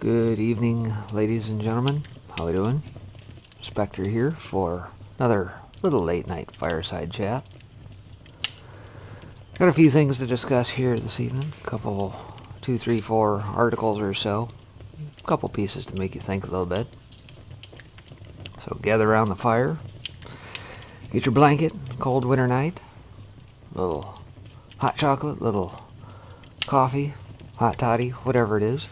Good evening, ladies and gentlemen. How we doing? Spectre here for another little late night fireside chat. Got a few things to discuss here this evening. A couple, 2, 3, 4 articles or so. A couple pieces to make you think a little bit. So gather around the fire. Get your blanket, cold winter night. A little hot chocolate, little coffee, hot toddy, whatever it is.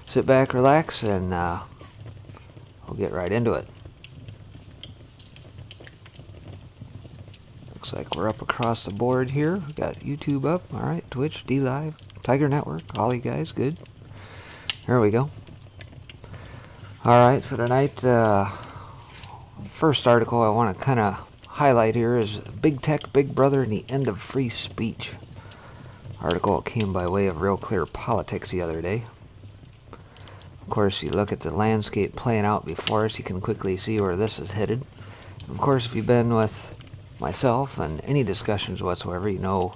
Sit back, relax, and we'll get right into it. Looks like we're up across the board here. We got YouTube up, alright, Twitch, D-Live, Tiger Network, all you guys, good. There we go. Alright, so tonight, first article I want to kind of highlight here is Big Tech, Big Brother, and the End of Free Speech. Article came by way of Real Clear Politics the other day. Of course, you look at the landscape playing out before us, you can quickly see where this is headed. And of course, if you've been with myself and any discussions whatsoever, you know,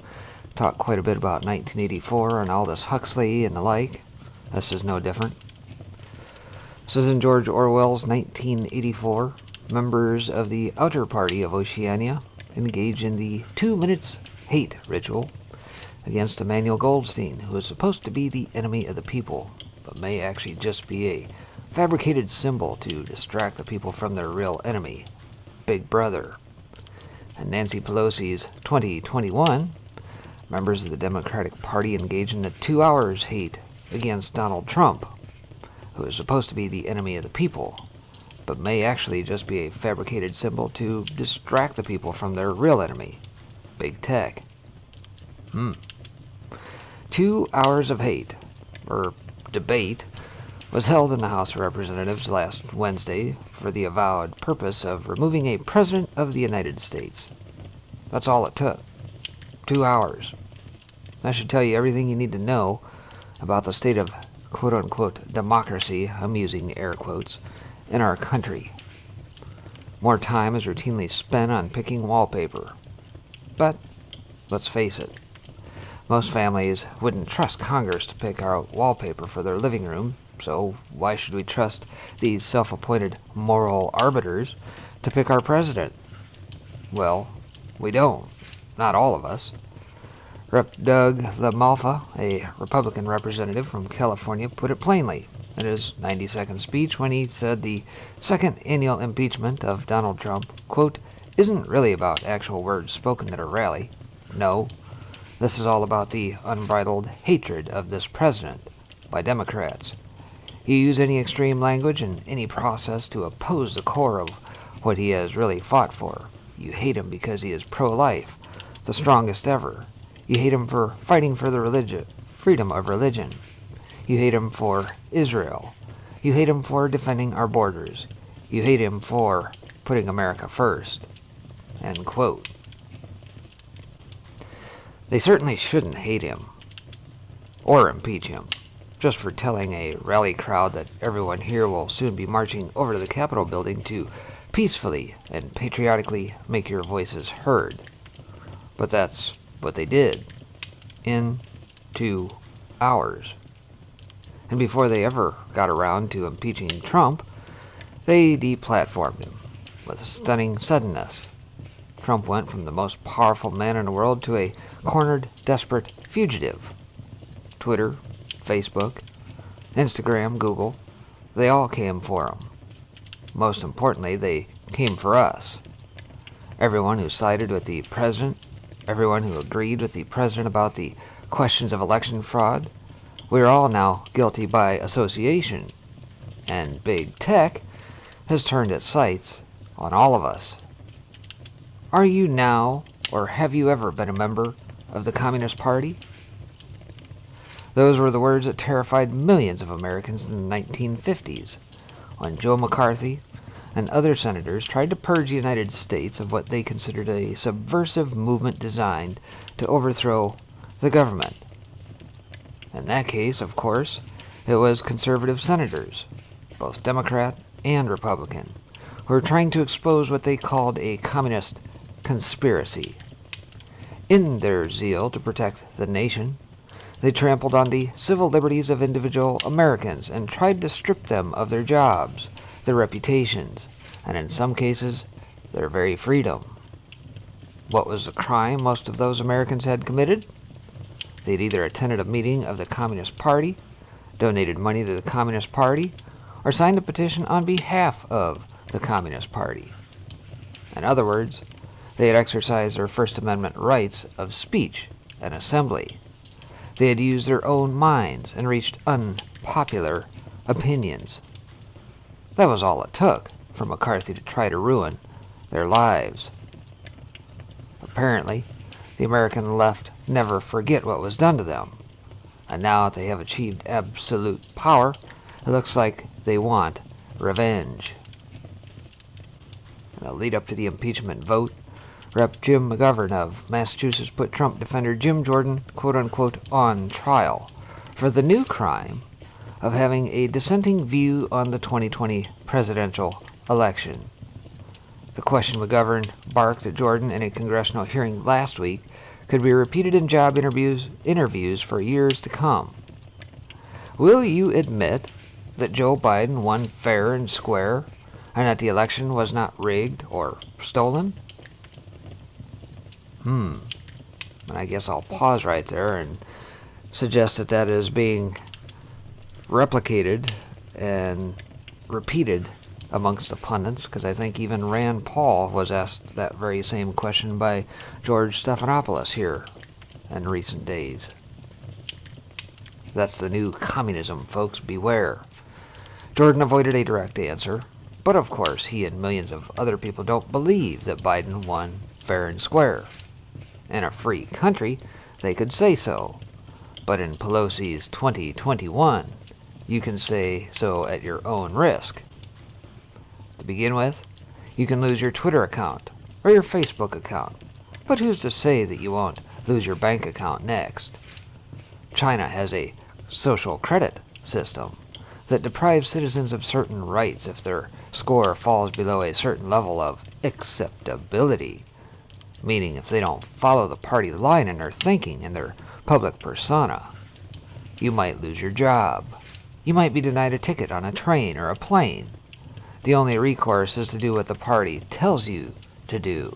talk quite a bit about 1984 and Aldous Huxley and the like. This is no different. This is in George Orwell's 1984. Members of the Outer Party of Oceania engage in the 2 minutes hate ritual against Emmanuel Goldstein, who is supposed to be the enemy of the people, but may actually just be a fabricated symbol to distract the people from their real enemy, Big Brother. And Nancy Pelosi's 2021, members of the Democratic Party engage in the 2 hours hate against Donald Trump, who is supposed to be the enemy of the people, but may actually just be a fabricated symbol to distract the people from their real enemy, Big Tech. 2 hours of hate, or debate, was held in the House of Representatives last Wednesday for the avowed purpose of removing a President of the United States. That's all it took. 2 hours. That should tell you everything you need to know about the state of quote-unquote democracy, I'm using air quotes, in our country. More time is routinely spent on picking wallpaper. But, let's face it, most families wouldn't trust Congress to pick out wallpaper for their living room, so why should we trust these self-appointed moral arbiters to pick our president? Well, we don't. Not all of us. Rep. Doug LaMalfa, a Republican representative from California, put it plainly in his 90-second speech when he said the second annual impeachment of Donald Trump, quote, isn't really about actual words spoken at a rally. No. This is all about the unbridled hatred of this president by Democrats. You use any extreme language in any process to oppose the core of what he has really fought for. You hate him because he is pro-life, the strongest ever. You hate him for fighting for the freedom of religion. You hate him for Israel. You hate him for defending our borders. You hate him for putting America first. End quote. They certainly shouldn't hate him, or impeach him, just for telling a rally crowd that everyone here will soon be marching over to the Capitol building to peacefully and patriotically make your voices heard. But that's what they did, in 2 hours. And before they ever got around to impeaching Trump, they deplatformed him with stunning suddenness. Trump went from the most powerful man in the world to a cornered, desperate fugitive. Twitter, Facebook, Instagram, Google, they all came for him. Most importantly, they came for us. Everyone who sided with the president, everyone who agreed with the president about the questions of election fraud, we're all now guilty by association. And Big Tech has turned its sights on all of us. Are you now, or have you ever been a member of the Communist Party? Those were the words that terrified millions of Americans in the 1950s, when Joe McCarthy and other senators tried to purge the United States of what they considered a subversive movement designed to overthrow the government. In that case, of course, it was conservative senators, both Democrat and Republican, who were trying to expose what they called a communist conspiracy. In their zeal to protect the nation, They trampled on the civil liberties of individual Americans and tried to strip them of their jobs, their reputations, and in some cases, their very freedom. What was the crime most of those Americans had committed? They'd either attended a meeting of the Communist Party, donated money to the Communist Party, or signed a petition on behalf of the Communist Party. In other words, they had exercised their First Amendment rights of speech and assembly. They had used their own minds and reached unpopular opinions. That was all it took for McCarthy to try to ruin their lives. Apparently, the American left never forget what was done to them, and now that they have achieved absolute power, it looks like they want revenge. In the lead up to the impeachment vote, Rep. Jim McGovern of Massachusetts put Trump defender Jim Jordan, quote-unquote, on trial for the new crime of having a dissenting view on the 2020 presidential election. The question McGovern barked at Jordan in a congressional hearing last week could be repeated in job interviews for years to come. Will you admit that Joe Biden won fair and square and that the election was not rigged or stolen? And I guess I'll pause right there and suggest that that is being replicated and repeated amongst the pundits, because I think even Rand Paul was asked that very same question by George Stephanopoulos here in recent days. That's the new communism, folks. Beware. Jordan avoided a direct answer, but of course he and millions of other people don't believe that Biden won fair and square. In a free country, they could say so, but in Pelosi's 2021, you can say so at your own risk. To begin with, you can lose your Twitter account or your Facebook account, but who's to say that you won't lose your bank account next? China has a social credit system that deprives citizens of certain rights if their score falls below a certain level of acceptability, meaning if they don't follow the party line in their thinking and their public persona. You might lose your job. You might be denied a ticket on a train or a plane. The only recourse is to do what the party tells you to do,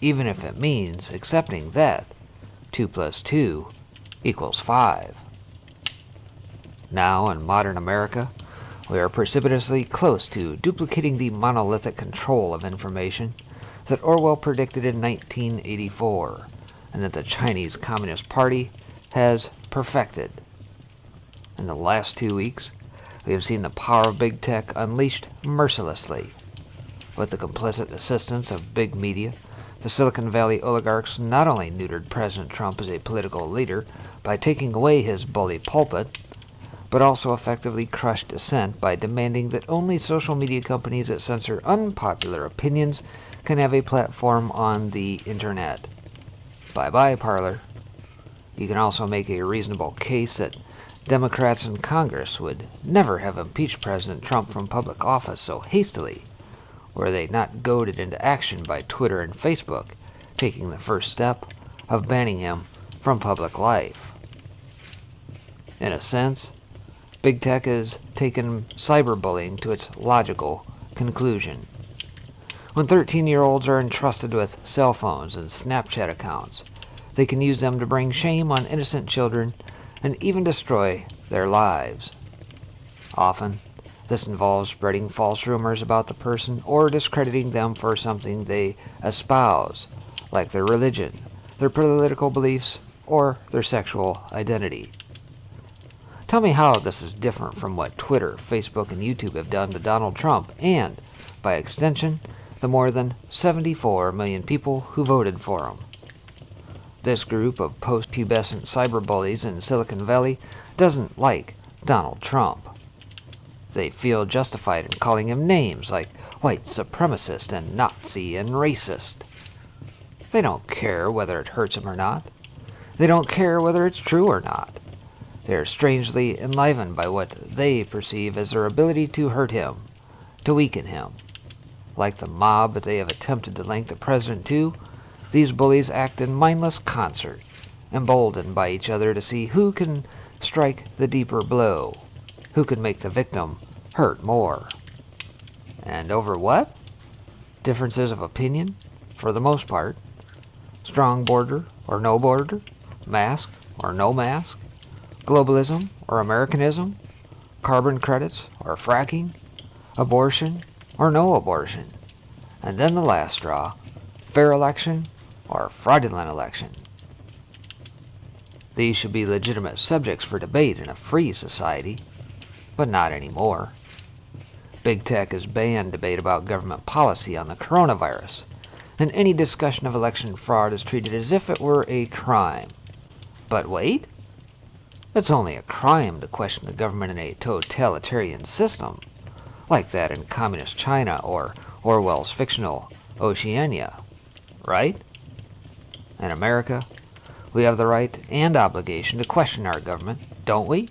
even if it means accepting that 2 + 2 = 5. Now, in modern America, we are precipitously close to duplicating the monolithic control of information that Orwell predicted in 1984, and that the Chinese Communist Party has perfected. In the last 2 weeks, we have seen the power of big tech unleashed mercilessly. With the complicit assistance of big media, the Silicon Valley oligarchs not only neutered President Trump as a political leader by taking away his bully pulpit, but also effectively crushed dissent by demanding that only social media companies that censor unpopular opinions can have a platform on the internet. Bye-bye, Parler. You can also make a reasonable case that Democrats in Congress would never have impeached President Trump from public office so hastily, were they not goaded into action by Twitter and Facebook, taking the first step of banning him from public life. In a sense, big tech has taken cyberbullying to its logical conclusion. When 13-year-olds are entrusted with cell phones and Snapchat accounts, they can use them to bring shame on innocent children and even destroy their lives. Often, this involves spreading false rumors about the person or discrediting them for something they espouse, like their religion, their political beliefs, or their sexual identity. Tell me how this is different from what Twitter, Facebook, and YouTube have done to Donald Trump and, by extension, the more than 74 million people who voted for him. This group of post-pubescent cyberbullies in Silicon Valley doesn't like Donald Trump. They feel justified in calling him names like white supremacist and Nazi and racist. They don't care whether it hurts him or not. They don't care whether it's true or not. They are strangely enlivened by what they perceive as their ability to hurt him, to weaken him. Like the mob they have attempted to link the president to, these bullies act in mindless concert, emboldened by each other to see who can strike the deeper blow, who can make the victim hurt more. And over what? Differences of opinion, for the most part. Strong border or no border, mask or no mask, globalism or Americanism, carbon credits or fracking, abortion or no abortion, and then the last straw, fair election or fraudulent election. These should be legitimate subjects for debate in a free society, but not anymore. Big tech has banned debate about government policy on the coronavirus, and any discussion of election fraud is treated as if it were a crime. But wait, it's only a crime to question the government in a totalitarian system, like that in communist China or Orwell's fictional Oceania, right? In America, we have the right and obligation to question our government, don't we?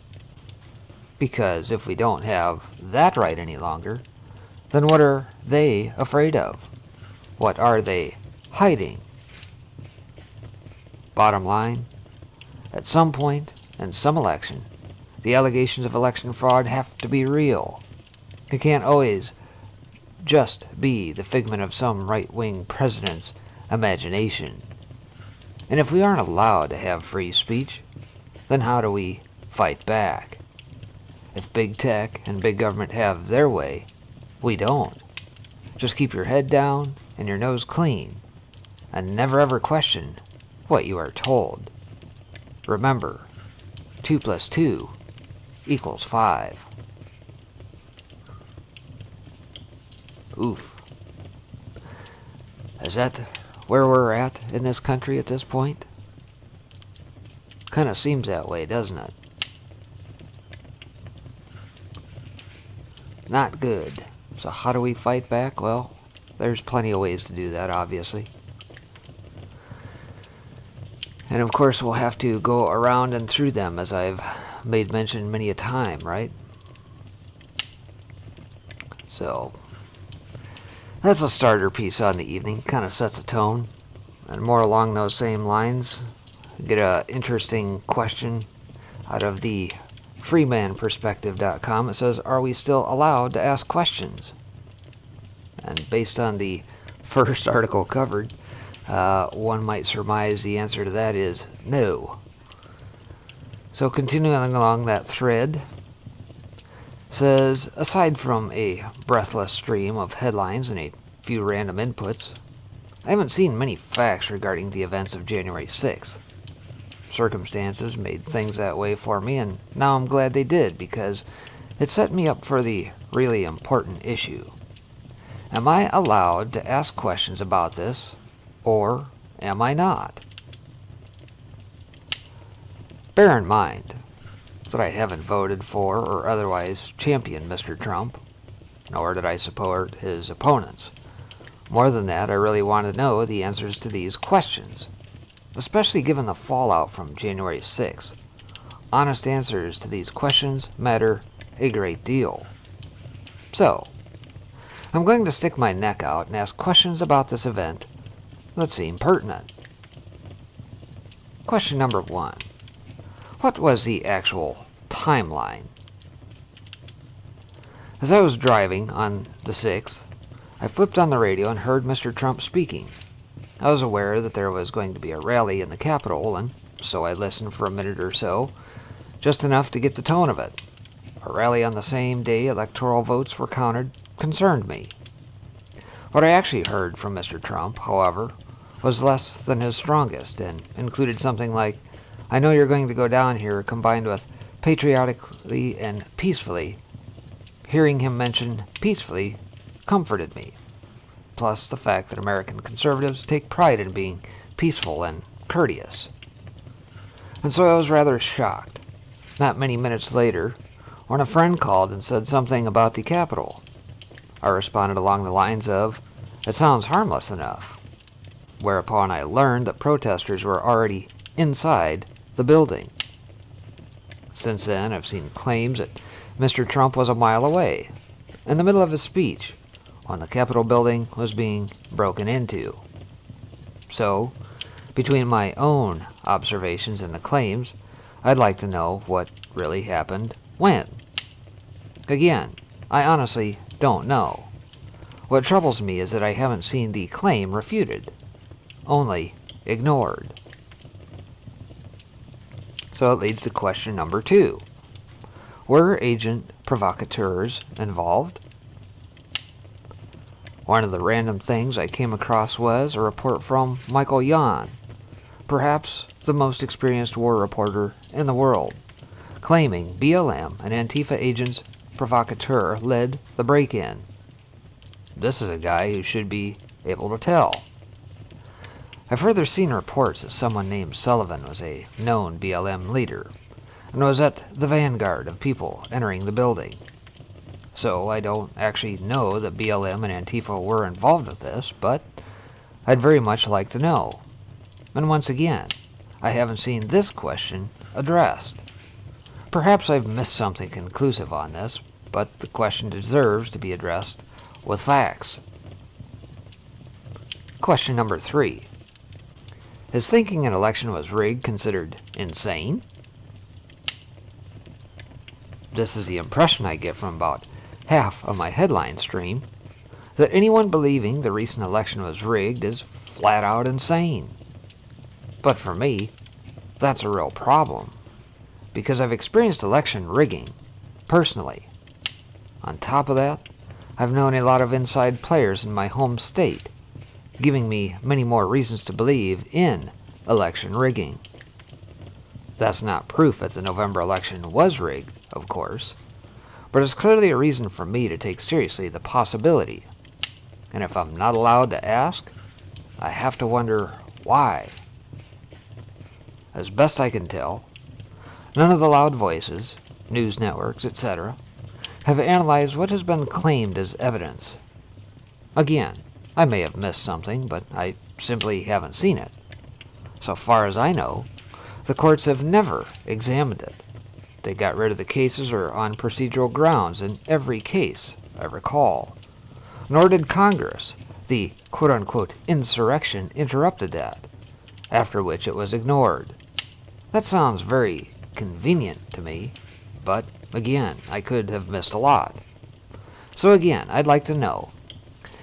Because if we don't have that right any longer, then what are they afraid of? What are they hiding? Bottom line, at some point in some election, the allegations of election fraud have to be real. It can't always just be the figment of some right-wing president's imagination. And if we aren't allowed to have free speech, then how do we fight back? If big tech and big government have their way, we don't. Just keep your head down and your nose clean, and never ever question what you are told. Remember, 2 + 2 = 5. Oof. Is that where we're at in this country at this point? Kind of seems that way, doesn't it? Not good. So how do we fight back? Well, there's plenty of ways to do that, obviously. And of course, we'll have to go around and through them, as I've made mention many a time, right? So, that's a starter piece on the evening. Kind of sets a tone. And more along those same lines, get an interesting question out of the freemanperspective.com. It says, are we still allowed to ask questions? And based on the first article covered, one might surmise the answer to that is no. So continuing along that thread, says, aside from a breathless stream of headlines and a few random inputs, I haven't seen many facts regarding the events of January 6th. Circumstances made things that way for me, and now I'm glad they did, because it set me up for the really important issue. Am I allowed to ask questions about this, or am I not? Bear in mind that I haven't voted for or otherwise championed Mr. Trump, nor did I support his opponents. More than that, I really want to know the answers to these questions, especially given the fallout from January 6th. Honest answers to these questions matter a great deal. So, I'm going to stick my neck out and ask questions about this event that seem pertinent. Question number 1. What was the actual timeline? As I was driving on the 6th, I flipped on the radio and heard Mr. Trump speaking. I was aware that there was going to be a rally in the Capitol, and so I listened for a minute or so, just enough to get the tone of it. A rally on the same day electoral votes were counted concerned me. What I actually heard from Mr. Trump, however, was less than his strongest, and included something like, I know you're going to go down here, combined with patriotically and peacefully. Hearing him mention peacefully comforted me. Plus the fact that American conservatives take pride in being peaceful and courteous. And so I was rather shocked, not many minutes later, when a friend called and said something about the Capitol. I responded along the lines of, it sounds harmless enough. Whereupon I learned that protesters were already inside the building. Since then, I've seen claims that Mr. Trump was a mile away, in the middle of his speech, when the Capitol building was being broken into. So, Between my own observations and the claims, I'd like to know what really happened when. Again, I honestly don't know. What troubles me is that I haven't seen the claim refuted, only ignored. So it leads to question number 2. Were agent provocateurs involved? One of the random things I came across was a report from Michael Yon, perhaps the most experienced war reporter in the world, claiming BLM and Antifa agents provocateur led the break-in. This is a guy who should be able to tell. I've further seen reports that someone named Sullivan was a known BLM leader and was at the vanguard of people entering the building. So I don't actually know that BLM and Antifa were involved with this, but I'd very much like to know. And once again, I haven't seen this question addressed. Perhaps I've missed something conclusive on this, but the question deserves to be addressed with facts. Question number 3. Is thinking an election was rigged considered insane? This is the impression I get from about half of my headline stream, that anyone believing the recent election was rigged is flat out insane. But for me, that's a real problem, because I've experienced election rigging, personally. On top of that, I've known a lot of inside players in my home state, giving me many more reasons to believe in election rigging. That's not proof that the November election was rigged, of course, but it's clearly a reason for me to take seriously the possibility. And if I'm not allowed to ask, I have to wonder why. As best I can tell, none of the loud voices, news networks, etc., have analyzed what has been claimed as evidence. Again, I may have missed something, but I simply haven't seen it. So far as I know, the courts have never examined it. They got rid of the cases or on procedural grounds in every case, I recall. Nor did Congress. The quote-unquote insurrection interrupted that, after which it was ignored. That sounds very convenient to me, but again, I could have missed a lot. So again, I'd like to know,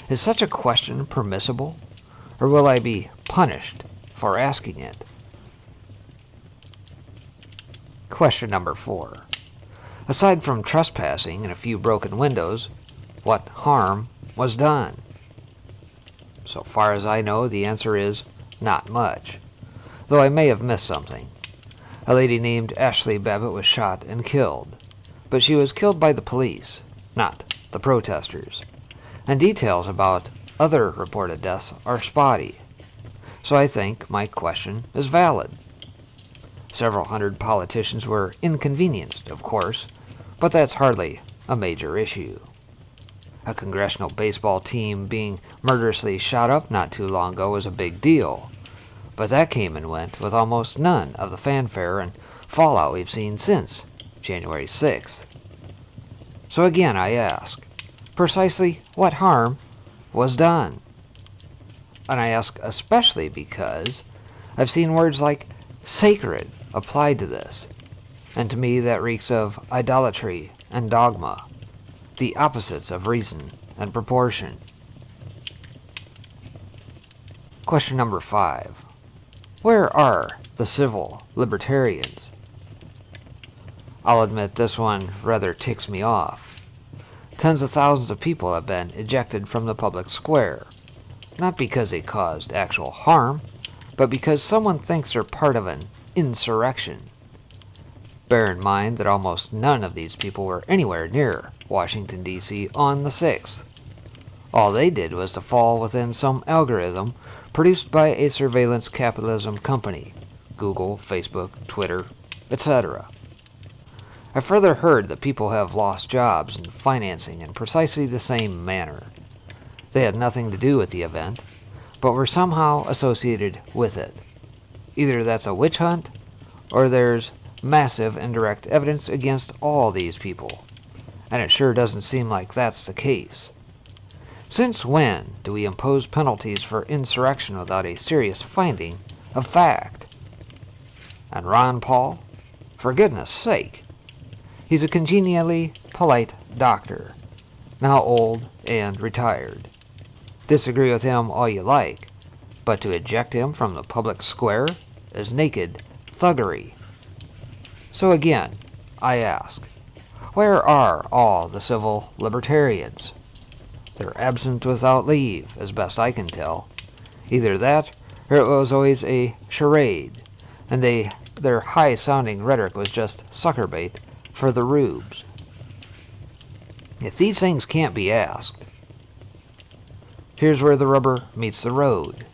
is such a question permissible, or will I be punished for asking it? Question number 4. Aside from trespassing and a few broken windows, what harm was done? So far as I know, the answer is not much, though I may have missed something. A lady named Ashley Babbitt was shot and killed, but she was killed by the police, not the protesters. And details about other reported deaths are spotty. So I think my question is valid. Several hundred politicians were inconvenienced, of course, but that's hardly a major issue. A congressional baseball team being murderously shot up not too long ago was a big deal, but that came and went with almost none of the fanfare and fallout we've seen since January 6th. So again I ask, precisely what harm was done? And I ask especially because I've seen words like sacred applied to this, and to me that reeks of idolatry and dogma, the opposites of reason and proportion. Question number 5. Where are the civil libertarians? I'll admit this one rather ticks me off. Tens of thousands of people have been ejected from the public square, not because they caused actual harm, but because someone thinks they're part of an insurrection. Bear in mind that almost none of these people were anywhere near Washington, D.C. on the 6th. All they did was to fall within some algorithm produced by a surveillance capitalism company, Google, Facebook, Twitter, etc. I further heard that people have lost jobs and financing in precisely the same manner. They had nothing to do with the event, but were somehow associated with it. Either that's a witch hunt, or there's massive indirect evidence against all these people, and it sure doesn't seem like that's the case. Since when do we impose penalties for insurrection without a serious finding of fact. And Ron Paul, for goodness sake, he's a congenially polite doctor, now old and retired. Disagree with him all you like, but to eject him from the public square is naked thuggery. So again, I ask, where are all the civil libertarians? They're absent without leave, as best I can tell. Either that, or it was always a charade, and their high-sounding rhetoric was just sucker bait for the rubes. If these things can't be asked, here's where the rubber meets the road.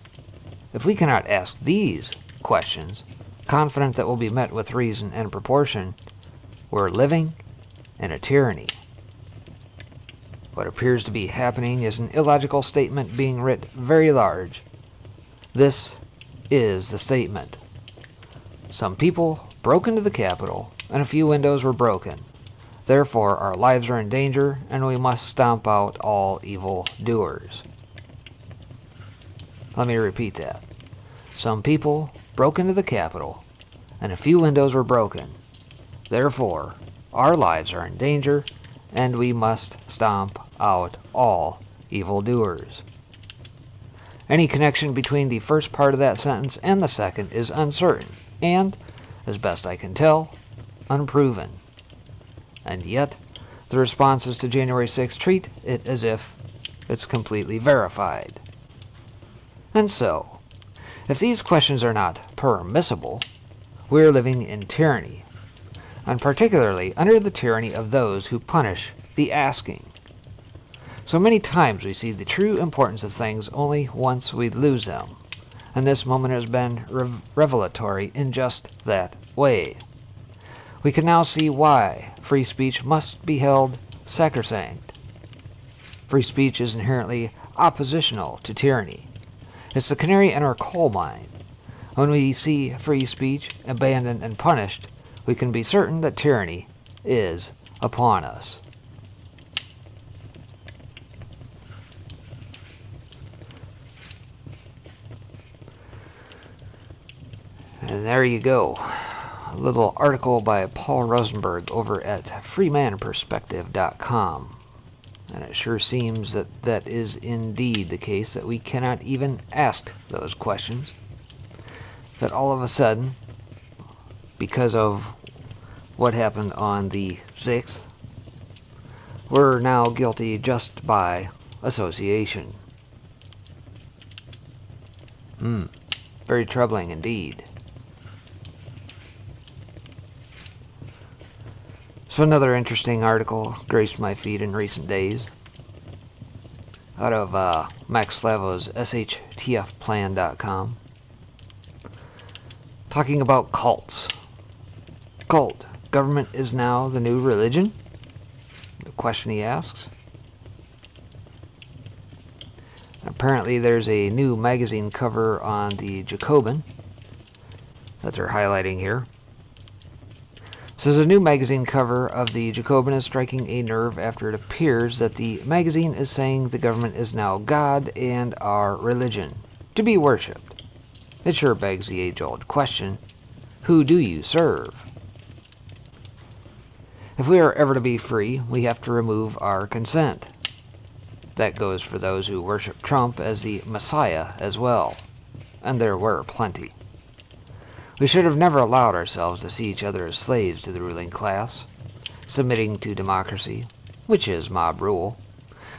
If we cannot ask these questions, confident that we'll be met with reason and proportion, we're living in a tyranny. What appears to be happening is an illogical statement being writ very large. This is the statement. Some people broke into the Capitol, and a few windows were broken. Therefore, our lives are in danger, and we must stomp out all evil doers. Let me repeat that. Some people broke into the Capitol, and a few windows were broken. Therefore, our lives are in danger, and we must stomp out all evildoers. Any connection between the first part of that sentence and the second is uncertain, and, as best I can tell, unproven. And yet, the responses to January 6th treat it as if it's completely verified. And so, if these questions are not permissible, we are living in tyranny, and particularly under the tyranny of those who punish the asking. So many times we see the true importance of things only once we lose them, and this moment has been revelatory in just that way. We can now see why free speech must be held sacrosanct. Free speech is inherently oppositional to tyranny. It's the canary in our coal mine. When we see free speech abandoned and punished, we can be certain that tyranny is upon us. And there you go. A little article by Paul Rosenberg over at freemanperspective.com. And it sure seems that that is indeed the case, that we cannot even ask those questions. That all of a sudden, because of what happened on the 6th, we're now guilty just by association. Very troubling indeed. So another interesting article graced my feed in recent days. Out of Max Slavo's shtfplan.com. Talking about cults. Cult. Government is now the new religion? The question he asks. Apparently there's a new magazine cover on the Jacobin that they're highlighting here. It says a new magazine cover of the Jacobin is striking a nerve after it appears that the magazine is saying the government is now God and our religion, to be worshipped. It sure begs the age-old question, who do you serve? If we are ever to be free, we have to remove our consent. That goes for those who worship Trump as the Messiah as well, and there were plenty. We should have never allowed ourselves to see each other as slaves to the ruling class, submitting to democracy, which is mob rule,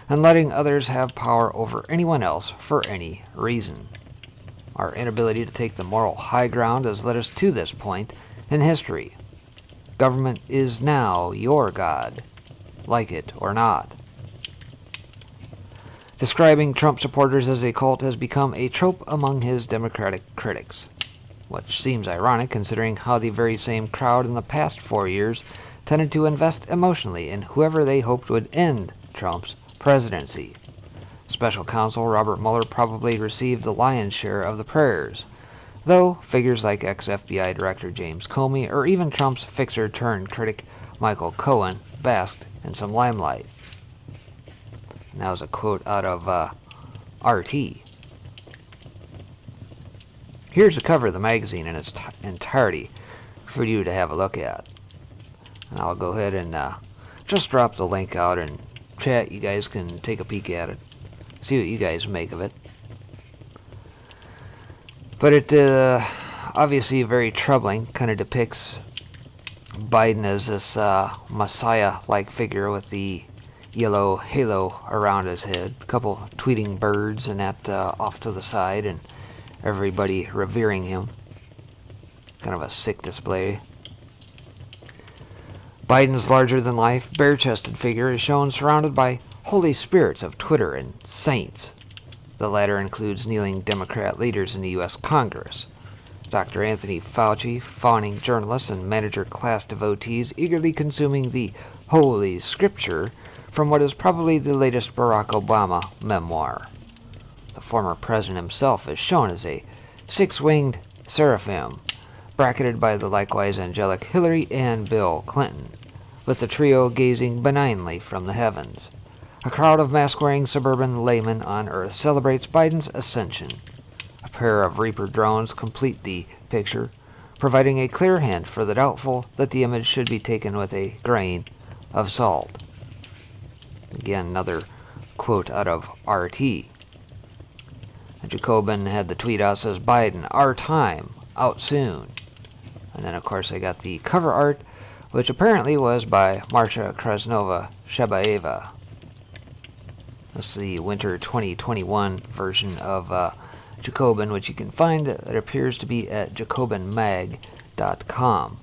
and letting others have power over anyone else for any reason. Our inability to take the moral high ground has led us to this point in history. Government is now your God, like it or not. Describing Trump supporters as a cult has become a trope among his Democratic critics, which seems ironic considering how the very same crowd in the past 4 years tended to invest emotionally in whoever they hoped would end Trump's presidency. Special counsel Robert Mueller probably received the lion's share of the prayers, though figures like ex-FBI Director James Comey or even Trump's fixer-turned-critic Michael Cohen basked in some limelight. And that was a quote out of RT. Here's the cover of the magazine in its entirety for you to have a look at. And I'll go ahead and just drop the link out in chat. You guys can take a peek at it, see what you guys make of it. But it obviously very troubling, kind of depicts Biden as this messiah-like figure with the yellow halo around his head, a couple tweeting birds and that off to the side, and everybody revering him. Kind of a sick display. Biden's larger-than-life, bare-chested figure is shown surrounded by holy spirits of Twitter and saints. The latter includes kneeling Democrat leaders in the U.S. Congress. Dr. Anthony Fauci, fawning journalists, and manager-class devotees eagerly consuming the Holy Scripture from what is probably the latest Barack Obama memoir. The former president himself is shown as a six-winged seraphim, bracketed by the likewise angelic Hillary and Bill Clinton, with the trio gazing benignly from the heavens. A crowd of mask-wearing suburban laymen on Earth celebrates Biden's ascension. A pair of Reaper drones complete the picture, providing a clear hint for the doubtful that the image should be taken with a grain of salt. Again, another quote out of RT. Jacobin had the tweet out, says, Biden, our time, out soon. And then, of course, I got the cover art, which apparently was by Marsha Krasnova-Shabaeva. This is the winter 2021 version of Jacobin, which you can find. It appears to be at jacobinmag.com.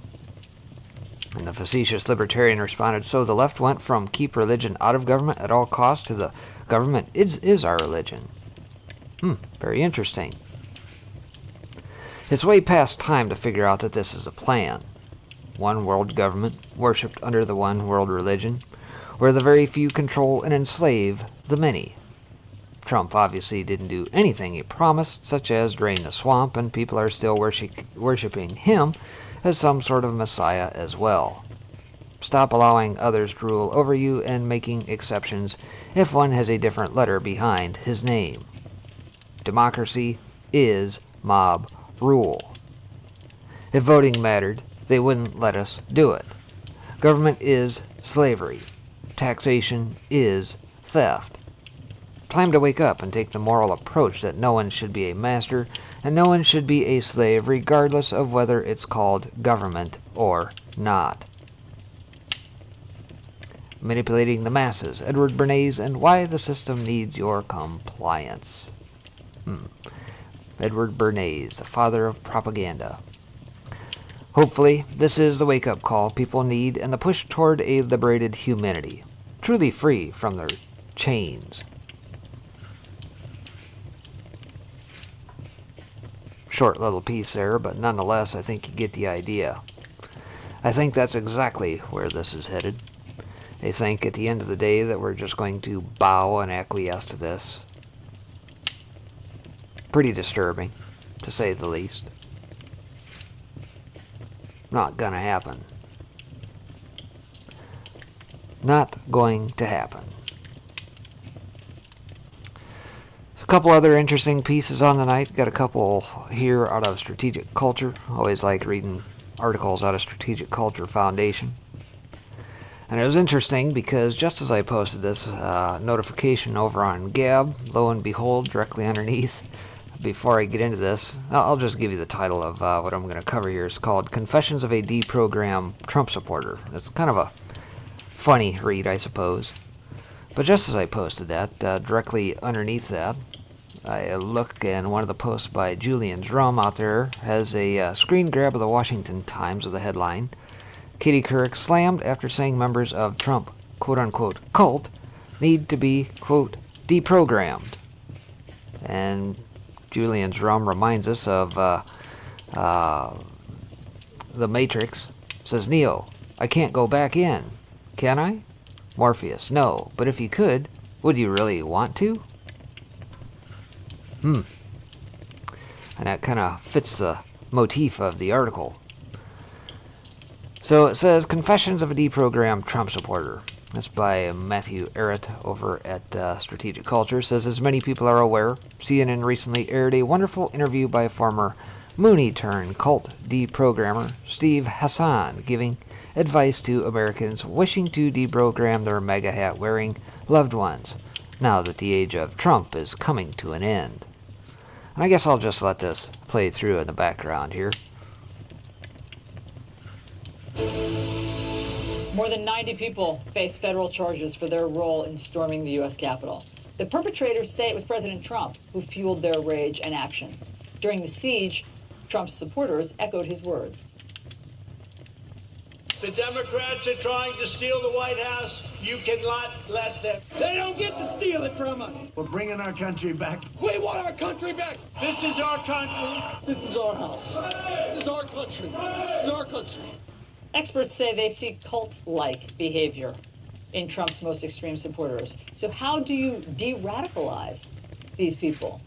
And the facetious libertarian responded, so the left went from keep religion out of government at all costs to the government is our religion. Very interesting. It's way past time to figure out that this is a plan. One world government, worshipped under the one world religion, where the very few control and enslave the many. Trump obviously didn't do anything he promised, such as drain the swamp, and people are still worshipping him as some sort of messiah as well. Stop allowing others to rule over you and making exceptions if one has a different letter behind his name. Democracy is mob rule. If voting mattered, they wouldn't let us do it. Government is slavery. Taxation is theft. Time to wake up and take the moral approach that no one should be a master and no one should be a slave regardless of whether it's called government or not. Manipulating the masses, Edward Bernays, and why the system needs your compliance. Edward Bernays, the father of propaganda. Hopefully, this is the wake-up call people need and the push toward a liberated humanity, truly free from their chains. Short little piece there, but nonetheless, I think you get the idea. I think that's exactly where this is headed. They think at the end of the day that we're just going to bow and acquiesce to this. Pretty disturbing, to say the least. Not gonna happen. Not going to happen. A couple other interesting pieces on the night. Got a couple here out of Strategic Culture. Always like reading articles out of Strategic Culture Foundation. And it was interesting because just as I posted this notification over on Gab, lo and behold, directly underneath, before I get into this, I'll just give you the title of what I'm going to cover here. It's called Confessions of a Deprogrammed Trump Supporter. It's kind of a funny read, I suppose. But just as I posted that, directly underneath that, I look, and one of the posts by Julian Drum out there has a screen grab of the Washington Times with the headline, Katie Couric slammed after saying members of Trump, quote-unquote, cult need to be, quote, deprogrammed. And Julian Drum reminds us of The Matrix. Says, Neo, I can't go back in. Can I? Morpheus, no. But if you could, would you really want to? And that kind of fits the motif of the article. So it says, Confessions of a Deprogrammed Trump Supporter. That's by Matthew Arrett over at Strategic Culture. Says, as many people are aware, CNN recently aired a wonderful interview by former Mooney turned cult deprogrammer Steve Hassan giving advice to Americans wishing to deprogram their MAGA hat wearing loved ones now that the age of Trump is coming to an end. And I guess I'll just let this play through in the background here. More than 90 people face federal charges for their role in storming the U.S. Capitol. The perpetrators say it was President Trump who fueled their rage and actions. During the siege, Trump's supporters echoed his words. The Democrats are trying to steal the White House. You cannot let them. They don't get to steal it from us. We're bringing our country back. We want our country back. This is our country. This is our house. This is our country. This is our country. Experts say they see cult-like behavior in Trump's most extreme supporters. So how do you de-radicalize these people?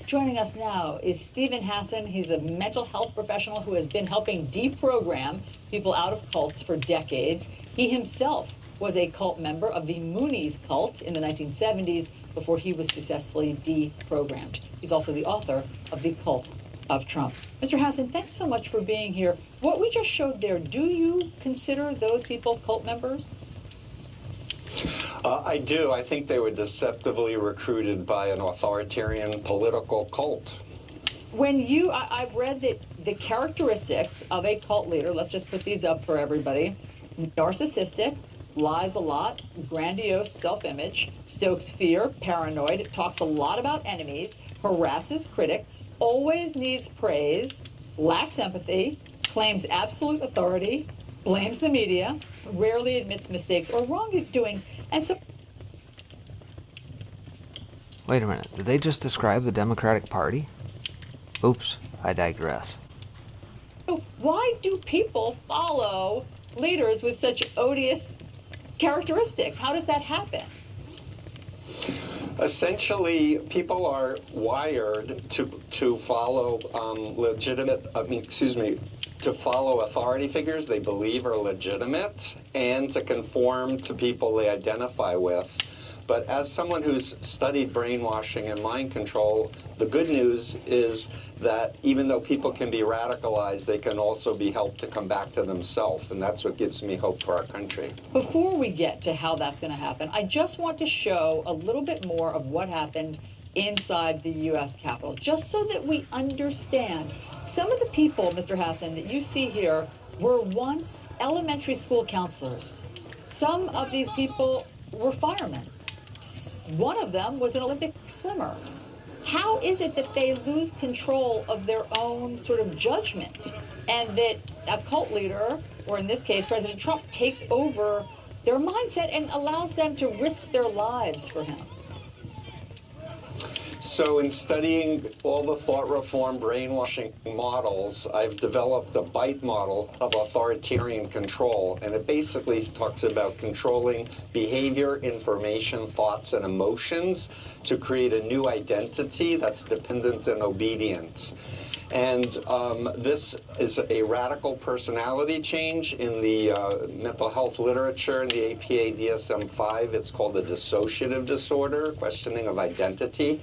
Joining us now is Stephen Hassan. He's a mental health professional who has been helping deprogram people out of cults for decades. He himself was a cult member of the Mooney's cult in the 1970s before he was successfully deprogrammed. He's also the author of The Cult of Trump. Mr. Hassan, thanks so much for being here. What we just showed there, do you consider those people cult members? I do. I think they were deceptively recruited by an authoritarian political cult. When I've read that the characteristics of a cult leader, let's just put these up for everybody: narcissistic, lies a lot, grandiose self-image, stokes fear, paranoid, talks a lot about enemies, harasses critics, always needs praise, lacks empathy, claims absolute authority, blames the media, rarely admits mistakes or wrongdoings, and so... Wait a minute, did they just describe the Democratic Party? Oops, I digress. Why do people follow leaders with such odious characteristics? How does that happen? Essentially, people are wired to follow to follow authority figures they believe are legitimate and to conform to people they identify with. But as someone who's studied brainwashing and mind control, the good news is that even though people can be radicalized, they can also be helped to come back to themselves, and that's what gives me hope for our country. Before we get to how that's going to happen, I just want to show a little bit more of what happened inside the U.S. Capitol, just so that we understand. Some of the people, Mr. Hassan, that you see here were once elementary school counselors. Some of these people were firemen. One of them was an Olympic swimmer. How is it that they lose control of their own sort of judgment and that a cult leader, or in this case, President Trump, takes over their mindset and allows them to risk their lives for him? So in studying all the thought reform brainwashing models, I've developed a BITE model of authoritarian control, and it basically talks about controlling behavior, information, thoughts, and emotions to create a new identity that's dependent and obedient. And this is a radical personality change in the mental health literature in the APA DSM-5. It's called a dissociative disorder, questioning of identity.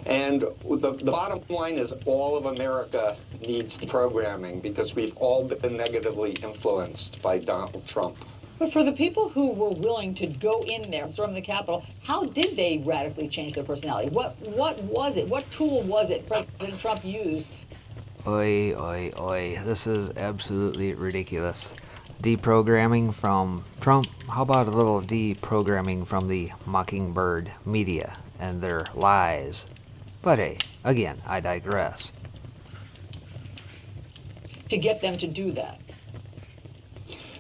And the bottom line is all of America needs programming because we've all been negatively influenced by Donald Trump. But for the people who were willing to go in there, storm the Capitol, how did they radically change their personality? What was it? What tool was it President Trump used? Oi, oi, oi. This is absolutely ridiculous. Deprogramming from Trump? How about a little deprogramming from the Mockingbird media and their lies? But hey, again, I digress. To get them to do that?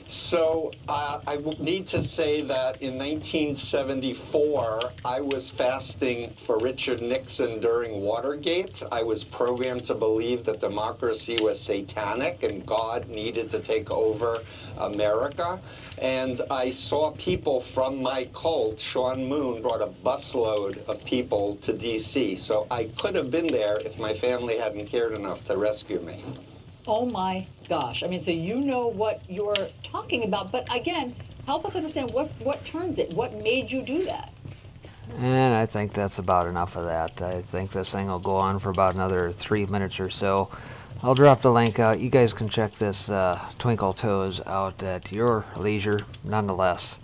So I need to say that in 1974, I was fasting for Richard Nixon during Watergate. I was programmed to believe that democracy was satanic and God needed to take over America. And I saw people from my cult. Sean Moon brought a busload of people to D.C. So I could have been there if my family hadn't cared enough to rescue me. Oh my gosh. I mean, so you know what you're talking about, but again, help us understand what turns it. What made you do that? And I think that's about enough of that. I think this thing will go on for about another 3 minutes or so. I'll drop the link out. You guys can check this Twinkle Toes out at your leisure, nonetheless.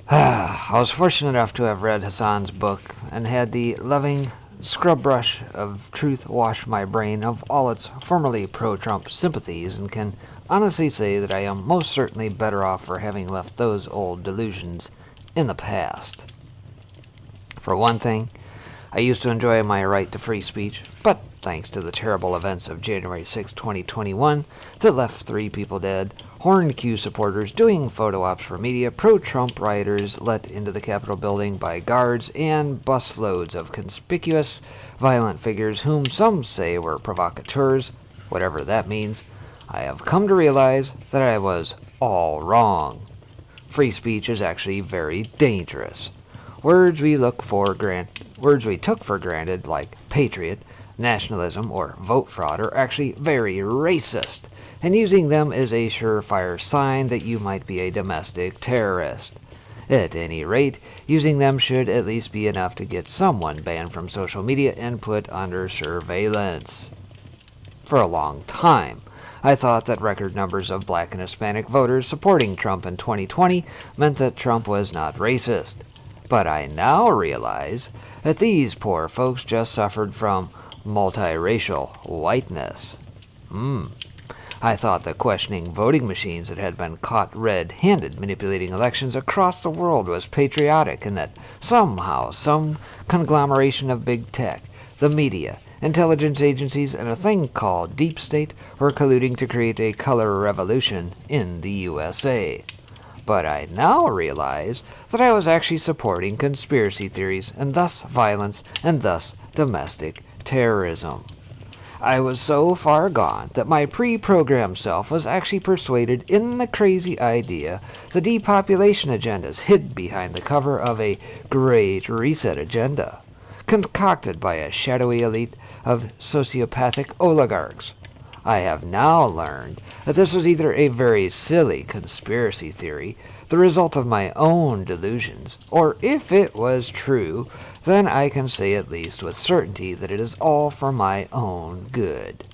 I was fortunate enough to have read Hassan's book and had the loving scrub brush of truth wash my brain of all its formerly pro-Trump sympathies, and can honestly say that I am most certainly better off for having left those old delusions in the past. For one thing, I used to enjoy my right to free speech, but thanks to the terrible events of January 6, 2021, that left 3 people dead, horned Q supporters doing photo ops for media, pro-Trump rioters let into the Capitol building by guards, and busloads of conspicuous, violent figures whom some say were provocateurs, whatever that means, I have come to realize that I was all wrong. Free speech is actually very dangerous. Words we took for granted, like patriot, nationalism, or vote fraud, are actually very racist, and using them is a surefire sign that you might be a domestic terrorist. At any rate, using them should at least be enough to get someone banned from social media and put under surveillance. For a long time, I thought that record numbers of black and Hispanic voters supporting Trump in 2020 meant that Trump was not racist. But I now realize that these poor folks just suffered from multiracial whiteness. I thought that questioning voting machines that had been caught red-handed manipulating elections across the world was patriotic, and that somehow some conglomeration of big tech, the media, intelligence agencies, and a thing called deep state were colluding to create a color revolution in the USA. But I now realize that I was actually supporting conspiracy theories, and thus violence, and thus domestic terrorism. I was so far gone that my pre-programmed self was actually persuaded in the crazy idea the depopulation agendas hid behind the cover of a Great Reset agenda, concocted by a shadowy elite of sociopathic oligarchs. I have now learned that this was either a very silly conspiracy theory, the result of my own delusions, or if it was true, then I can say at least with certainty that it is all for my own good.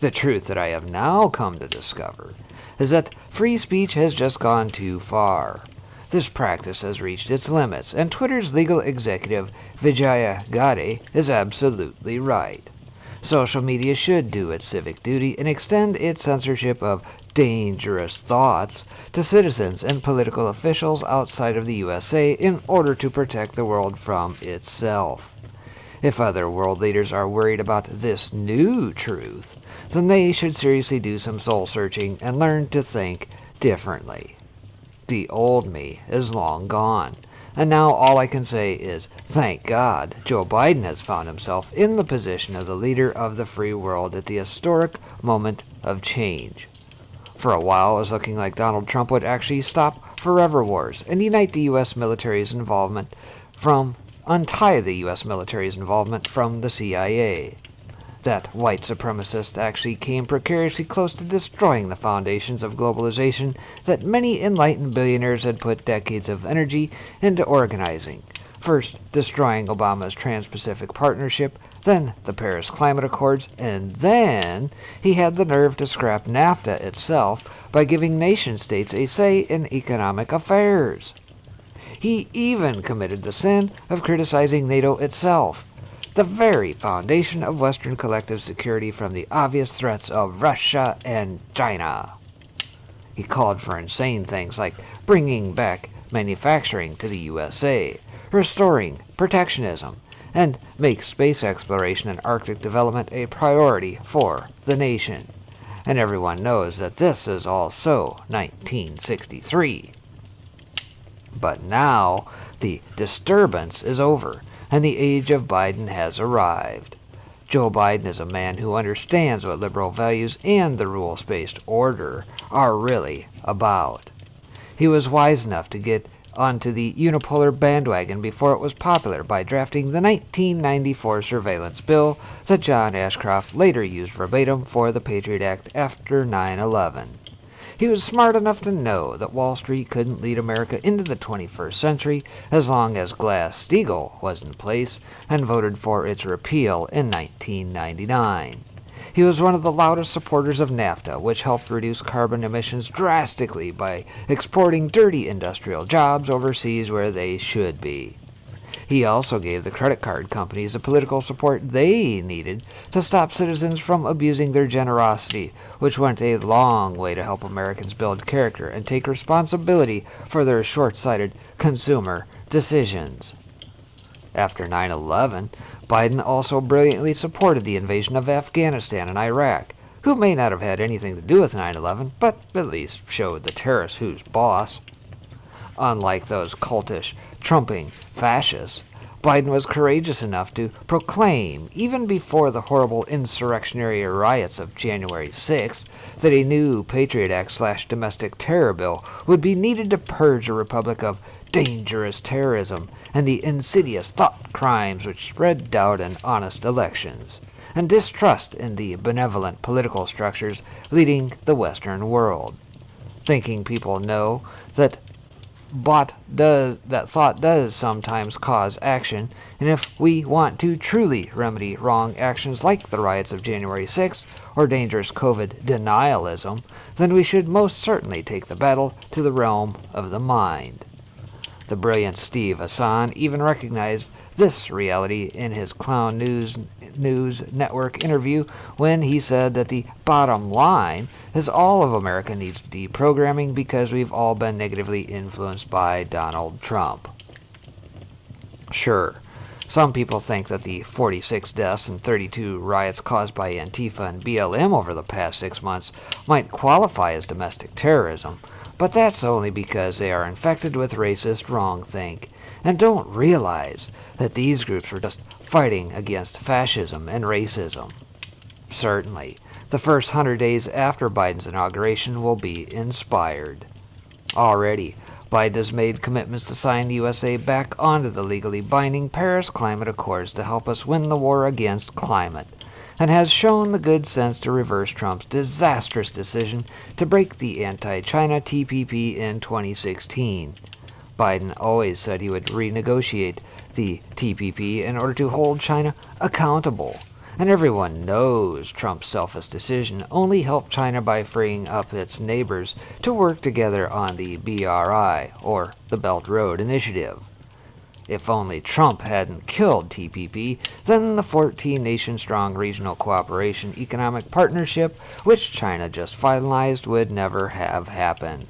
The truth that I have now come to discover is that free speech has just gone too far. This practice has reached its limits, and Twitter's legal executive, Vijaya Gadde, is absolutely right. Social media should do its civic duty and extend its censorship of dangerous thoughts to citizens and political officials outside of the USA in order to protect the world from itself. If other world leaders are worried about this new truth, then they should seriously do some soul-searching and learn to think differently. The old me is long gone, and now all I can say is, thank God, Joe Biden has found himself in the position of the leader of the free world at the historic moment of change. For a while, it was looking like Donald Trump would actually stop forever wars and unite the U.S. military's involvement untie the U.S. military's involvement from the CIA. That white supremacist actually came precariously close to destroying the foundations of globalization that many enlightened billionaires had put decades of energy into organizing. First, destroying Obama's Trans-Pacific Partnership, then the Paris Climate Accords, and then he had the nerve to scrap NAFTA itself by giving nation-states a say in economic affairs. He even committed the sin of criticizing NATO itself, the very foundation of Western collective security from the obvious threats of Russia and China. He called for insane things like bringing back manufacturing to the USA, restoring protectionism, and make space exploration and Arctic development a priority for the nation. And everyone knows that this is all so 1963. But now the disturbance is over, and the age of Biden has arrived. Joe Biden is a man who understands what liberal values and the rules-based order are really about. He was wise enough to get onto the unipolar bandwagon before it was popular by drafting the 1994 surveillance bill that John Ashcroft later used verbatim for the Patriot Act after 9/11. He was smart enough to know that Wall Street couldn't lead America into the 21st century as long as Glass-Steagall was in place, and voted for its repeal in 1999. He was one of the loudest supporters of NAFTA, which helped reduce carbon emissions drastically by exporting dirty industrial jobs overseas where they should be. He also gave the credit card companies the political support they needed to stop citizens from abusing their generosity, which went a long way to help Americans build character and take responsibility for their short-sighted consumer decisions. After 9/11, Biden also brilliantly supported the invasion of Afghanistan and Iraq, who may not have had anything to do with 9/11, but at least showed the terrorists who's boss. Unlike those cultish, trumping fascists, Biden was courageous enough to proclaim, even before the horrible insurrectionary riots of January 6th, that a new Patriot Act/domestic terror bill would be needed to purge a republic of dangerous terrorism and the insidious thought crimes which spread doubt in honest elections, and distrust in the benevolent political structures leading the Western world. Thinking people know that thought does sometimes cause action, and if we want to truly remedy wrong actions like the riots of January 6th or dangerous COVID denialism, then we should most certainly take the battle to the realm of the mind. The brilliant Steve Hassan even recognized this reality in his Clown News Network interview when he said that the bottom line is all of America needs deprogramming because we've all been negatively influenced by Donald Trump. Sure, some people think that the 46 deaths and 32 riots caused by Antifa and BLM over the past 6 months might qualify as domestic terrorism, but that's only because they are infected with racist wrongthink and don't realize that these groups were just fighting against fascism and racism. Certainly, the first 100 days after Biden's inauguration will be inspired. Already, Biden has made commitments to sign the USA back onto the legally binding Paris Climate Accords to help us win the war against climate, and has shown the good sense to reverse Trump's disastrous decision to break the anti-China TPP in 2016. Biden always said he would renegotiate the TPP in order to hold China accountable, and everyone knows Trump's selfish decision only helped China by freeing up its neighbors to work together on the BRI, or the Belt Road Initiative. If only Trump hadn't killed TPP, then the 14-nation-strong Regional Cooperation Economic Partnership, which China just finalized, would never have happened.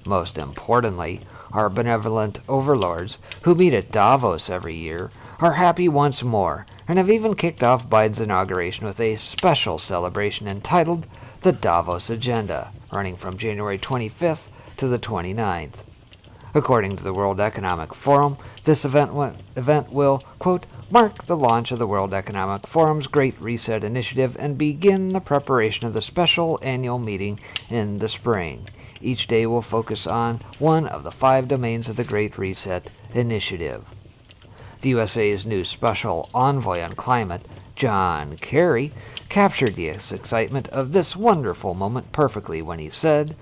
Most importantly, our benevolent overlords, who meet at Davos every year, are happy once more, and have even kicked off Biden's inauguration with a special celebration entitled the Davos Agenda, running from January 25th to the 29th. According to the World Economic Forum, this event will, quote, mark the launch of the World Economic Forum's Great Reset Initiative and begin the preparation of the special annual meeting in the spring. Each day will focus on one of the 5 domains of the Great Reset Initiative. The USA's new special envoy on climate, John Kerry, captured the excitement of this wonderful moment perfectly when he said,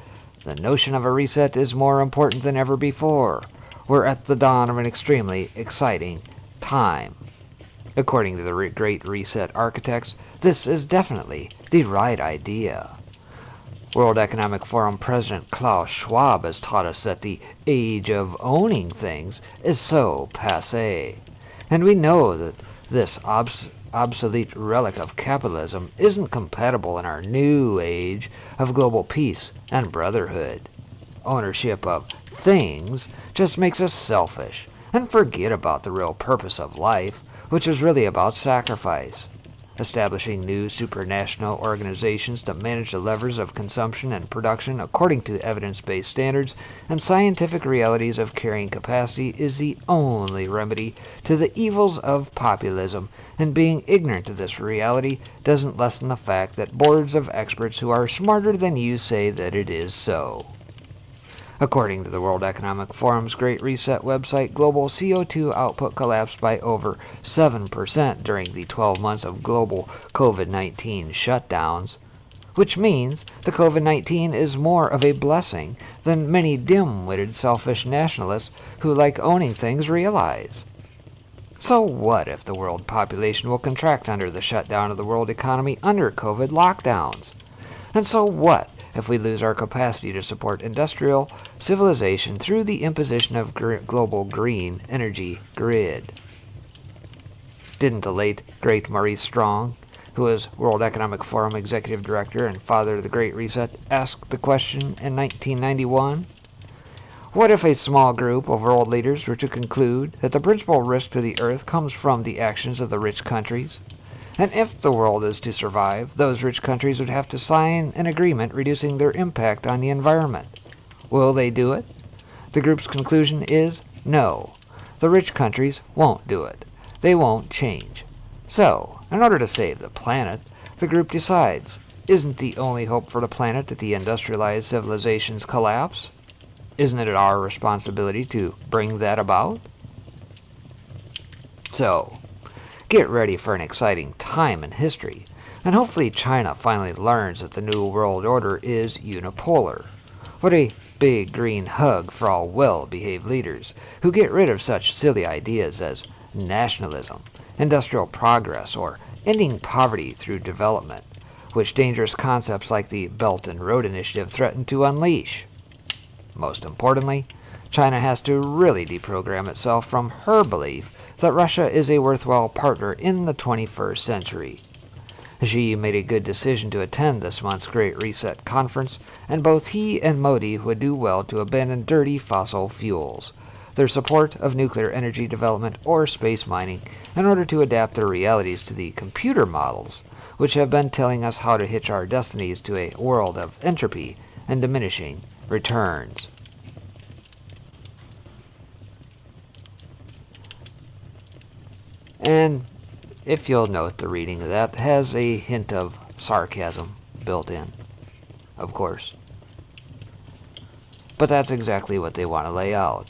"The notion of a reset is more important than ever before. We're at the dawn of an extremely exciting time." According to the Great Reset architects, this is definitely the right idea. World Economic Forum President Klaus Schwab has taught us that the age of owning things is so passé. And we know that this obsolete relic of capitalism isn't compatible in our new age of global peace and brotherhood. Ownership of things just makes us selfish and forget about the real purpose of life, which is really about sacrifice. Establishing new supranational organizations to manage the levers of consumption and production according to evidence-based standards and scientific realities of carrying capacity is the only remedy to the evils of populism, and being ignorant of this reality doesn't lessen the fact that boards of experts who are smarter than you say that it is so. According to the World Economic Forum's Great Reset website, global CO2 output collapsed by over 7% during the 12 months of global COVID-19 shutdowns, which means the COVID-19 is more of a blessing than many dim-witted selfish nationalists who like owning things realize. So what if the world population will contract under the shutdown of the world economy under COVID lockdowns? And so what if we lose our capacity to support industrial civilization through the imposition of global green energy grid? Didn't the late, great Maurice Strong, who was World Economic Forum Executive Director and father of the Great Reset, ask the question in 1991? What if a small group of world leaders were to conclude that the principal risk to the earth comes from the actions of the rich countries? And if the world is to survive, those rich countries would have to sign an agreement reducing their impact on the environment. Will they do it? The group's conclusion is no. The rich countries won't do it. They won't change. So, in order to save the planet, the group decides, isn't the only hope for the planet that the industrialized civilizations collapse? Isn't it our responsibility to bring that about? So, get ready for an exciting time in history, and hopefully China finally learns that the New World Order is unipolar. What a big green hug for all well-behaved leaders who get rid of such silly ideas as nationalism, industrial progress, or ending poverty through development, which dangerous concepts like the Belt and Road Initiative threaten to unleash. Most importantly, China has to really deprogram itself from her belief that Russia is a worthwhile partner in the 21st century. Xi made a good decision to attend this month's Great Reset conference, and both he and Modi would do well to abandon dirty fossil fuels, their support of nuclear energy development or space mining, in order to adapt their realities to the computer models, which have been telling us how to hitch our destinies to a world of entropy and diminishing returns. And if you'll note, the reading of that has a hint of sarcasm built in, of course. But that's exactly what they want to lay out.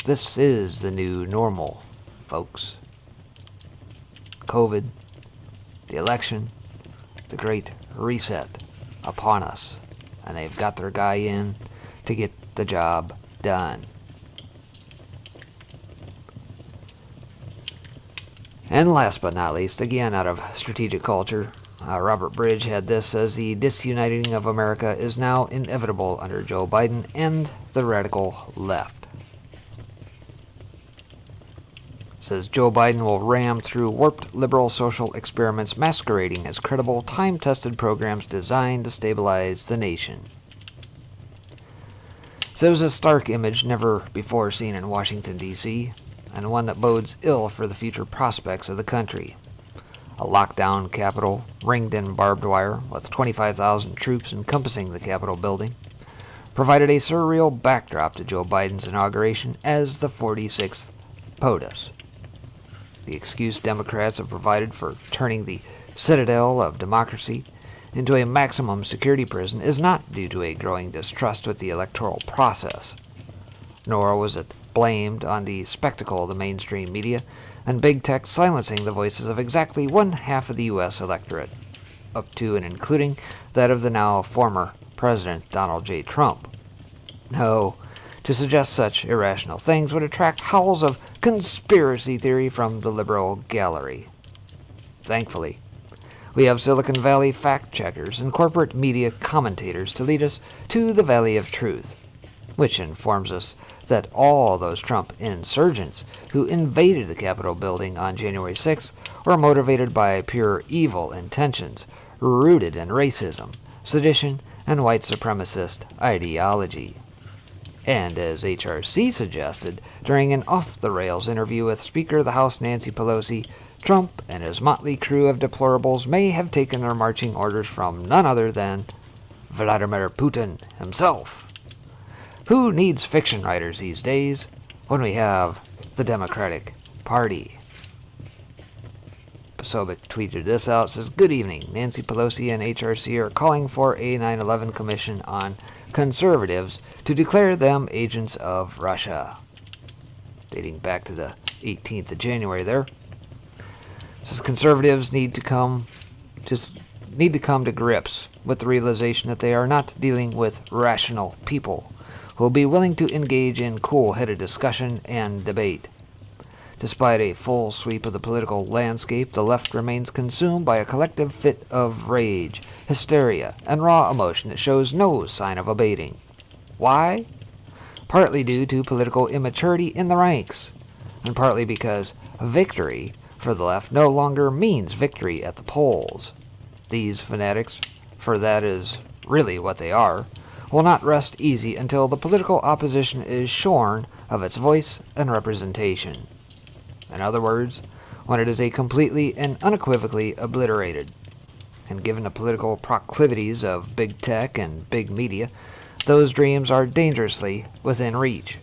This is the new normal, folks. COVID, the election, the Great Reset upon us. And they've got their guy in to get the job done. And last but not least, again out of Strategic Culture, Robert Bridge had this as the disuniting of America is now inevitable under Joe Biden and the radical left. Says Joe Biden will ram through warped liberal social experiments masquerading as credible, time-tested programs designed to stabilize the nation. So it was a stark image never before seen in Washington, D.C., and one that bodes ill for the future prospects of the country. A lockdown Capitol, ringed in barbed wire, with 25,000 troops encompassing the Capitol building, provided a surreal backdrop to Joe Biden's inauguration as the 46th POTUS. The excuse Democrats have provided for turning the citadel of democracy into a maximum security prison is not due to a growing distrust with the electoral process, nor was it blamed on the spectacle of the mainstream media and big tech silencing the voices of exactly one half of the U.S. electorate, up to and including that of the now former President Donald J. Trump. No, to suggest such irrational things would attract howls of conspiracy theory from the liberal gallery. Thankfully, we have Silicon Valley fact-checkers and corporate media commentators to lead us to the Valley of Truth, which informs us that all those Trump insurgents who invaded the Capitol building on January 6th were motivated by pure evil intentions, rooted in racism, sedition, and white supremacist ideology. And as HRC suggested during an off-the-rails interview with Speaker of the House Nancy Pelosi, Trump and his motley crew of deplorables may have taken their marching orders from none other than Vladimir Putin himself. Who needs fiction writers these days when we have the Democratic Party? Posobiec tweeted this out, says, "Good evening. Nancy Pelosi and HRC are calling for a 9/11 commission on conservatives to declare them agents of Russia." Dating back to the 18th of January there. Says conservatives need to come to grips with the realization that they are not dealing with rational people who will be willing to engage in cool-headed discussion and debate. Despite a full sweep of the political landscape, the left remains consumed by a collective fit of rage, hysteria, and raw emotion that shows no sign of abating. Why? Partly due to political immaturity in the ranks, and partly because victory for the left no longer means victory at the polls. These fanatics, for that is really what they are, will not rest easy until the political opposition is shorn of its voice and representation. In other words, when it is a completely and unequivocally obliterated. And given the political proclivities of big tech and big media, those dreams are dangerously within reach.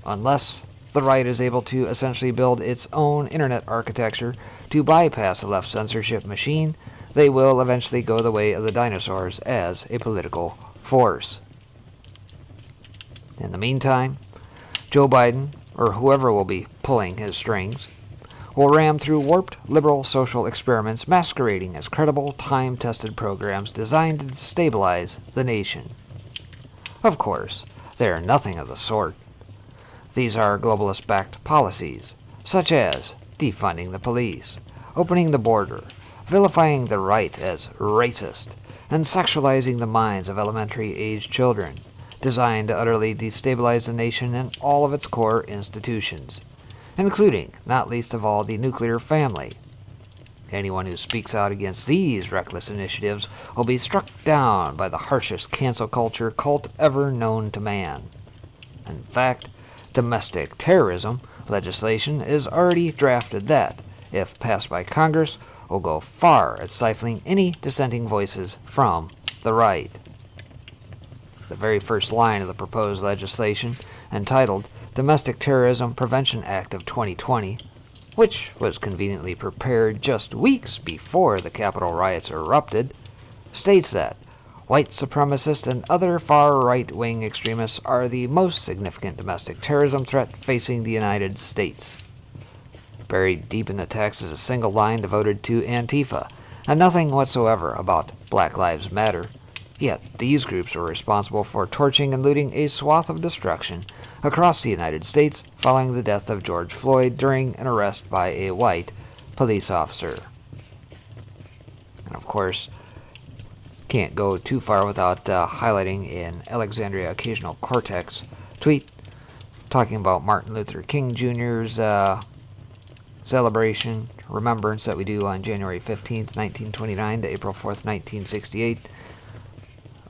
Unless the right is able to essentially build its own internet architecture to bypass the left censorship machine, they will eventually go the way of the dinosaurs as a political force. In the meantime, Joe Biden, or whoever will be pulling his strings, will ram through warped liberal social experiments masquerading as credible, time-tested programs designed to destabilize the nation. Of course, they are nothing of the sort. These are globalist-backed policies, such as defunding the police, opening the border, vilifying the right as racist, and sexualizing the minds of elementary-aged children, designed to utterly destabilize the nation and all of its core institutions, including, not least of all, the nuclear family. Anyone who speaks out against these reckless initiatives will be struck down by the harshest cancel culture cult ever known to man. In fact, domestic terrorism legislation is already drafted that, if passed by Congress, will go far at stifling any dissenting voices from the right. The very first line of the proposed legislation, entitled Domestic Terrorism Prevention Act of 2020, which was conveniently prepared just weeks before the Capitol riots erupted, states that white supremacists and other far right-wing extremists are the most significant domestic terrorism threat facing the United States. Buried deep in the text is a single line devoted to Antifa, and nothing whatsoever about Black Lives Matter. Yet these groups were responsible for torching and looting a swath of destruction across the United States following the death of George Floyd during an arrest by a white police officer. And of course, can't go too far without highlighting an Alexandria Occasional Cortex tweet talking about Martin Luther King Jr.'s celebration, remembrance that we do on January 15th, 1929 to April 4th, 1968.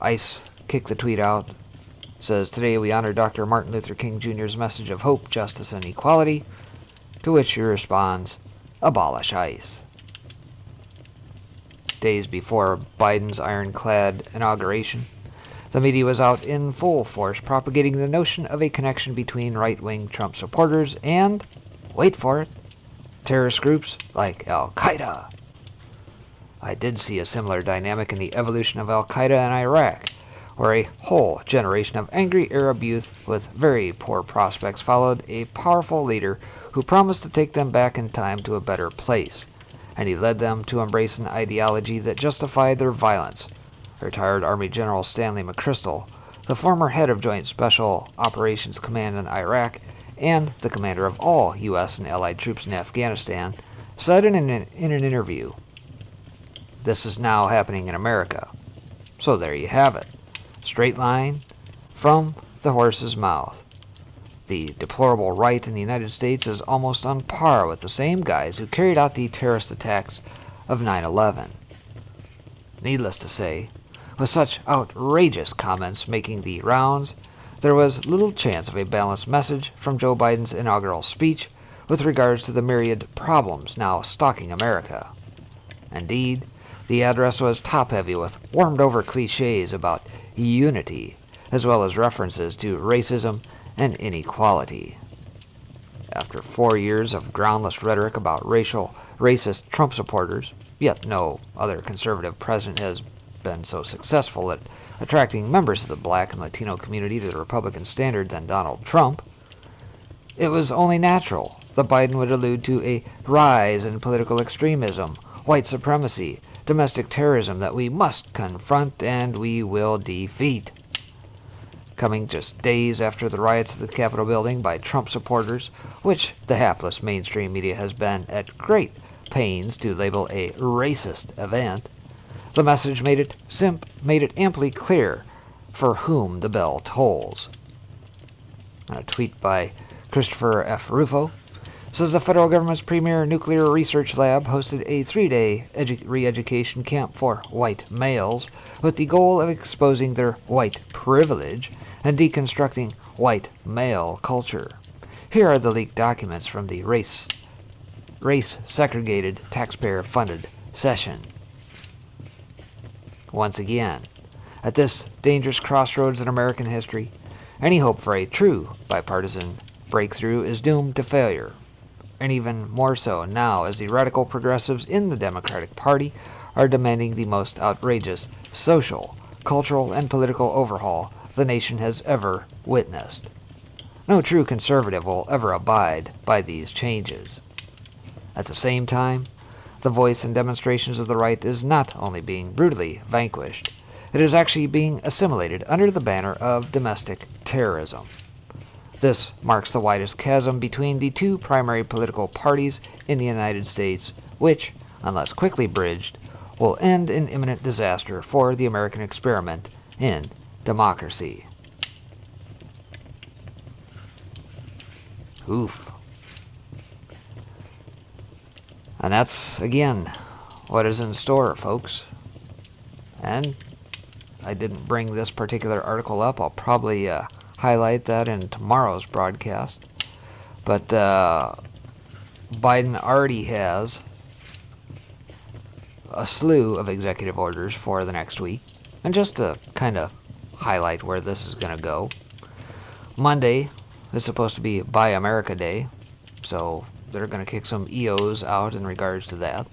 ICE kicked the tweet out. Says, today we honor Dr. Martin Luther King Jr.'s message of hope, justice, and equality, to which he responds, abolish ICE. Days before Biden's ironclad inauguration, the media was out in full force propagating the notion of a connection between right-wing Trump supporters and, wait for it, terrorist groups like Al-Qaeda. I did see a similar dynamic in the evolution of Al-Qaeda in Iraq, where a whole generation of angry Arab youth with very poor prospects followed a powerful leader who promised to take them back in time to a better place, and he led them to embrace an ideology that justified their violence. Retired Army General Stanley McChrystal, the former head of Joint Special Operations Command in Iraq and the commander of all U.S. and Allied troops in Afghanistan, said in an interview, "This is now happening in America." So there you have it. Straight line from the horse's mouth. The deplorable right in the United States is almost on par with the same guys who carried out the terrorist attacks of 9/11. Needless to say, with such outrageous comments making the rounds, there was little chance of a balanced message from Joe Biden's inaugural speech with regards to the myriad problems now stalking America. Indeed, the address was top-heavy with warmed-over cliches about unity, as well as references to racism and inequality. After 4 years of groundless rhetoric about racist Trump supporters, yet no other conservative president has been so successful at attracting members of the black and Latino community to the Republican standard than Donald Trump, it was only natural that Biden would allude to a rise in political extremism, white supremacy, domestic terrorism that we must confront and we will defeat. coming just days after the riots at the Capitol building by Trump supporters, which the hapless mainstream media has been at great pains to label a racist event. The message made it amply clear for whom the bell tolls. A tweet by Christopher F. Rufo says the federal government's premier nuclear research lab hosted a 3-day re-education camp for white males with the goal of exposing their white privilege and deconstructing white male culture. Here are the leaked documents from the race-segregated, taxpayer-funded session. Once again, at this dangerous crossroads in American history, any hope for a true bipartisan breakthrough is doomed to failure. And even more so now as the radical progressives in the Democratic Party are demanding the most outrageous social, cultural, and political overhaul the nation has ever witnessed. No true conservative will ever abide by these changes. At the same time, the voice and demonstrations of the right is not only being brutally vanquished, it is actually being assimilated under the banner of domestic terrorism. This marks the widest chasm between the two primary political parties in the United States, which, unless quickly bridged, will end in imminent disaster for the American experiment in democracy. Oof. And that's, again, what is in store, folks. And I didn't bring this particular article up. I'll probably highlight that in tomorrow's broadcast. But Biden already has a slew of executive orders for the next week. And just to kind of highlight where this is going to go, Monday is supposed to be Buy America Day, so they're going to kick some EOs out in regards to that.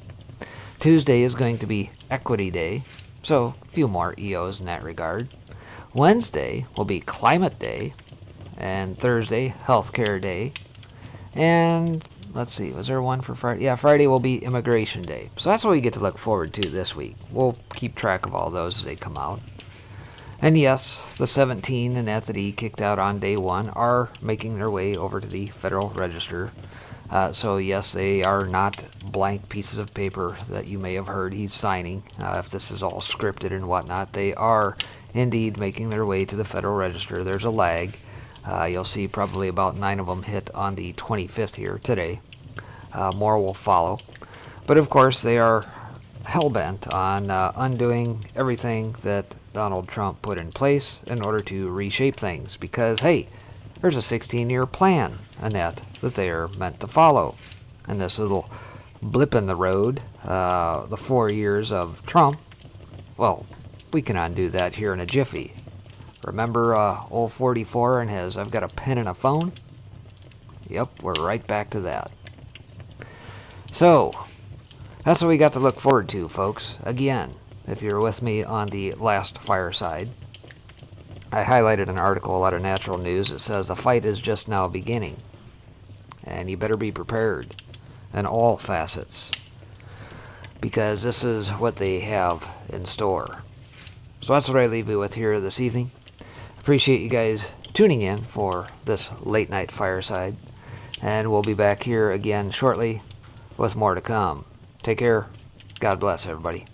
Tuesday is going to be Equity Day, so a few more EOs in that regard. Wednesday will be Climate Day, and Thursday, Healthcare Day. And let's see, was there one for Friday? Yeah, Friday will be Immigration Day. So that's what we get to look forward to this week. We'll keep track of all those as they come out. And yes, the 17 Anethony kicked out on day one are making their way over to the Federal Register. So yes, they are not blank pieces of paper that you may have heard he's signing. If this is all scripted and whatnot, they are indeed making their way to the Federal Register. There's a lag. You'll see probably about 9 of them hit on the 25th here today. More will follow. But of course, they are hell-bent on undoing everything that Donald Trump put in place in order to reshape things. Because, hey, there's a 16-year plan, Annette, that they are meant to follow. And this little blip in the road, the 4 years of Trump, well, we can undo that here in a jiffy. Remember old 44 and his I've got a pen and a phone? Yep, we're right back to that. So, that's what we got to look forward to, folks. Again, if you're with me on the last fireside, I highlighted an article out of Natural News that says the fight is just now beginning. And you better be prepared in all facets, because this is what they have in store. So that's what I leave you with here this evening. Appreciate you guys tuning in for this late night fireside. And we'll be back here again shortly with more to come. Take care. God bless everybody.